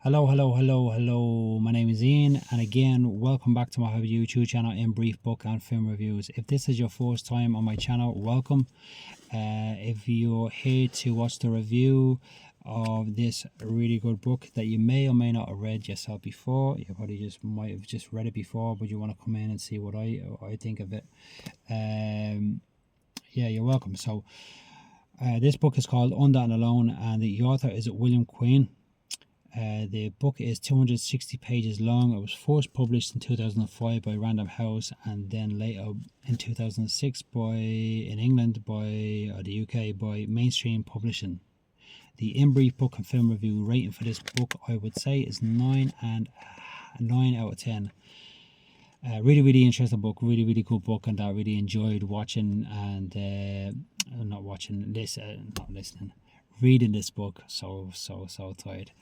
Hello. My name is Ian, and again, welcome back to my YouTube channel in brief book and film reviews. If this is your first time on my channel, welcome. If you're here to watch the review of this really good book that you may or may not have read yourself before, you probably might have just read it before, but you want to come in and see what I think of it. Yeah, you're welcome. So, this book is called Under and Alone, and the author is William Quinn. The book is 260 pages long. It was first published in 2005 by Random House, and then later in 2006 in England or the UK by Mainstream Publishing. The in brief book and film review rating for this book, I would say, is 9 out of 10. Really interesting book, really good book, and I really enjoyed watching and reading this book. So tired.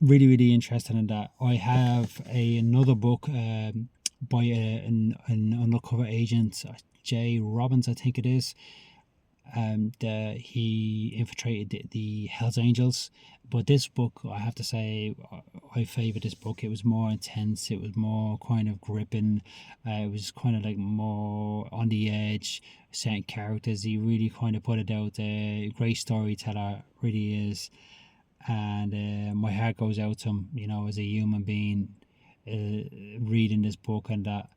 Really interested in that. I have another book by an undercover agent, J. Robbins, I think it is. He infiltrated the Hells Angels, but this book, I have to say, I favored this book. It was more intense, it was more kind of gripping, it was kind of like more on the edge. Certain characters, he really kind of put it out there. Great storyteller, really is. And my heart goes out to him, as a human being, reading this book and that,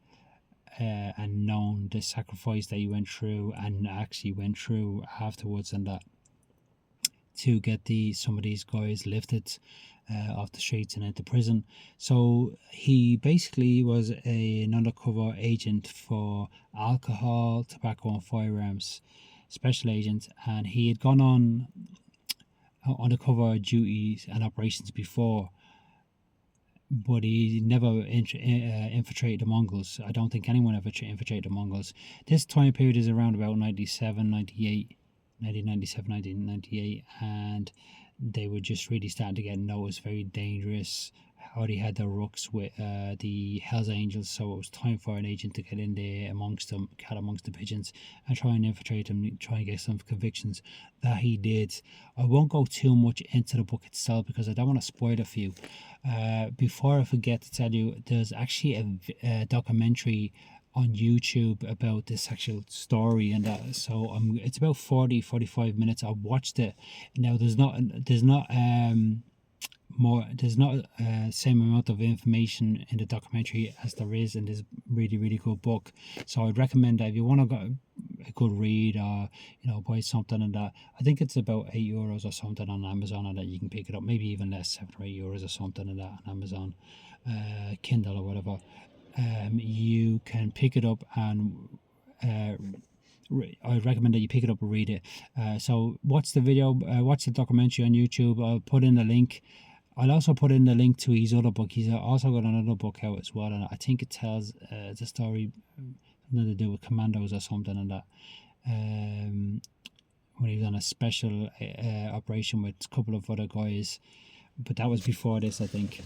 and knowing the sacrifice that he went through and actually went through afterwards, and that to get some of these guys lifted off the streets and into prison. So he basically was an undercover agent for alcohol, tobacco and firearms, special agent, and he had gone on undercover duties and operations before, but he never infiltrated the Mongols. I don't think anyone ever infiltrated the Mongols. This time period is around about 1998, and they were just really starting to get noticed, very dangerous. Already had their rooks with the Hells Angels, so it was time for an agent to get in there amongst them, cat amongst the pigeons, and try and infiltrate them, try and get some convictions. That he did. I won't go too much into the book itself because I don't want to spoil it for you. Before I forget to tell you, there's actually a documentary on YouTube about this actual story, and that, so it's about 45 minutes. I watched it. Now there's not same amount of information in the documentary as there is in this really good book. So I'd recommend that if you want to go a good read, or buy something, and that, I think it's about €8 or something on Amazon, and that you can pick it up, maybe even less, €7 or €8 or something, and that on Amazon, Kindle or whatever. You can pick it up, and I recommend that you pick it up and read it. So watch the documentary on YouTube. I'll put in the link. I'll also put in the link to his other book. He's also got another book out as well, and I think it tells the story, something to do with commandos or something, and that when he was on a special operation with a couple of other guys, but that was before this, I think.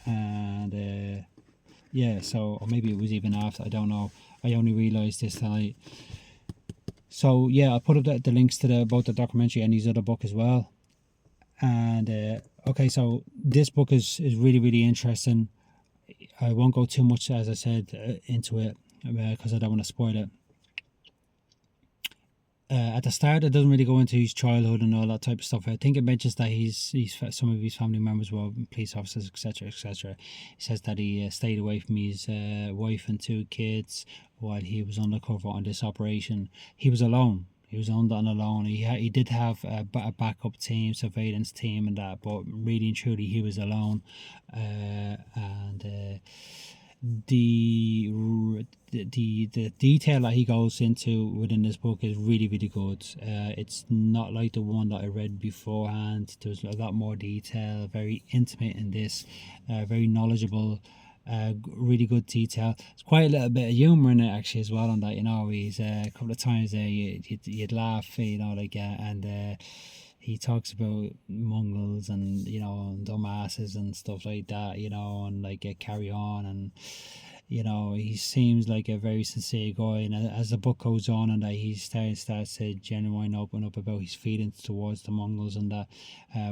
And or maybe it was even after, I don't know. I only realised this tonight. So yeah, I'll put up the links to both the documentary and his other book as well. And okay, so this book is really interesting. I won't go too much, as I said, into it because I don't want to spoil it. At the start, it doesn't really go into his childhood and all that type of stuff. I think it mentions that some of his family members were police officers, etc. He says that he stayed away from his wife and 2 kids while he was undercover on this operation. He was alone. He was under and alone. He did have a backup team, surveillance team, and that, but really and truly, he was alone. The detail that he goes into within this book is really good. It's not like the one that I read beforehand. There's a lot more detail, very intimate in this, very knowledgeable. Really good detail. It's quite a little bit of humour in it actually as well on that. He's a couple of times you'd laugh, and he talks about Mongols and dumbasses and stuff like that, and like Carry On, and he seems like a very sincere guy, and as the book goes on, and that he starts to genuinely open up about his feelings towards the Mongols, and that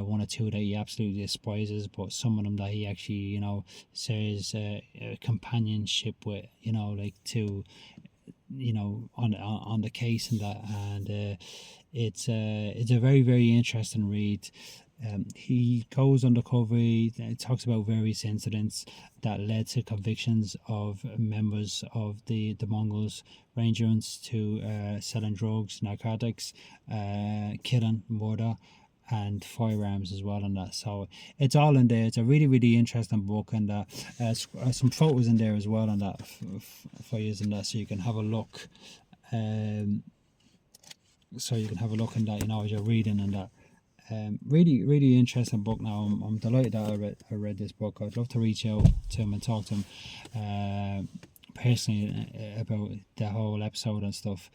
one or two that he absolutely despises, but some of them that he actually shares companionship with, like to on the case and that, and it's a very, very interesting read. He goes undercover. He talks about various incidents that led to convictions of members of the Mongols, rangers to selling drugs, narcotics, killing, murder, and firearms as well, and that. So it's all in there. It's a really, really interesting book, and some photos in there as well, and that for you, and that, so you can have a look. So you can have a look in that, as you're reading, and that. Really, really interesting book. Now I'm delighted that I read this book. I'd love to reach out to him and talk to him personally about the whole episode and stuff.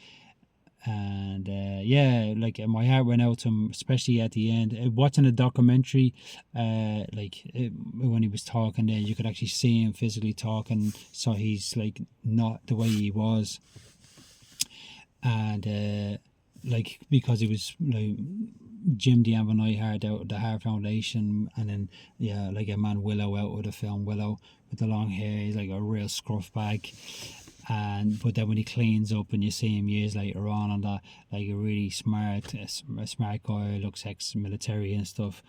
And like my heart went out to him, especially at the end. Watching the documentary, when he was talking there, you could actually see him physically talking, so he's like not the way he was. And because he was like Jim the Ammonite Heart out of the Heart Foundation, and then like a man Willow out of the film Willow with the long hair. He's like a real scruff bag, but then when he cleans up and you see him years later on, and that, like a really smart guy, looks ex-military and stuff.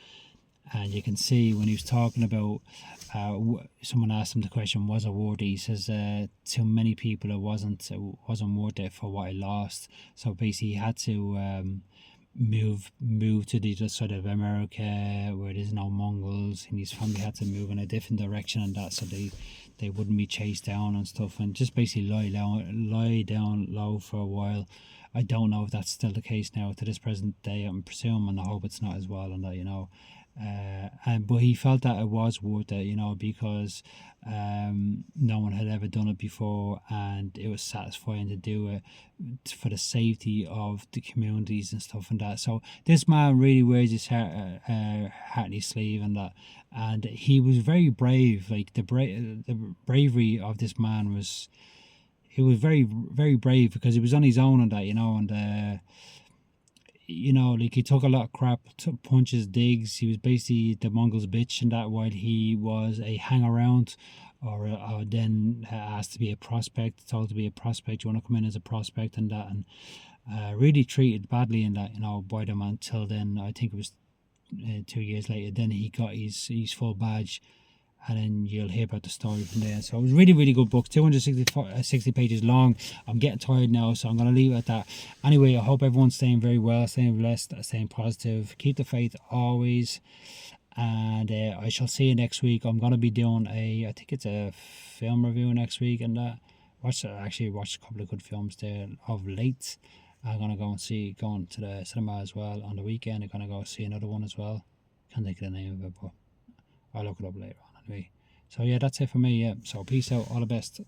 And you can see when he was talking about, someone asked him the question, was it worth it? He says, to many people it wasn't worth it for what I lost. So basically he had to move to the other side of America where there's no Mongols, and his family had to move in a different direction, and that, so they wouldn't be chased down and stuff, and just basically lie down low for a while. I don't know if that's still the case now to this present day. I'm presuming, and I hope it's not as well, and that, but he felt that it was worth it, because no one had ever done it before, and it was satisfying to do it for the safety of the communities and stuff and that. So this man really wears his heart on his sleeve, and that, and he was very brave. Like the bravery of this man was, he was very, very brave, because he was on his own and that, and like he took a lot of crap, took punches, digs. He was basically the Mongols' bitch, and that, while he was a hang around, or then asked to be a prospect, told to be a prospect. You want to come in as a prospect, and that, and really treated badly in that, by them, until then. I think it was 2 years later. Then he got his full badge, and then you'll hear about the story from there. So it was really, really good book, 260 pages long. I'm getting tired now, so I'm going to leave it at that. Anyway, I hope everyone's staying very well, staying blessed, staying positive. Keep the faith always. And I shall see you next week. I'm going to be doing I think it's a film review next week, and watched a couple of good films there of late. I'm going to go to the cinema as well on the weekend. I'm going to go see another one as well. Can't think of the name of it, but I'll look it up later on anyway. So yeah, that's it for me. Yeah. So peace out. All the best.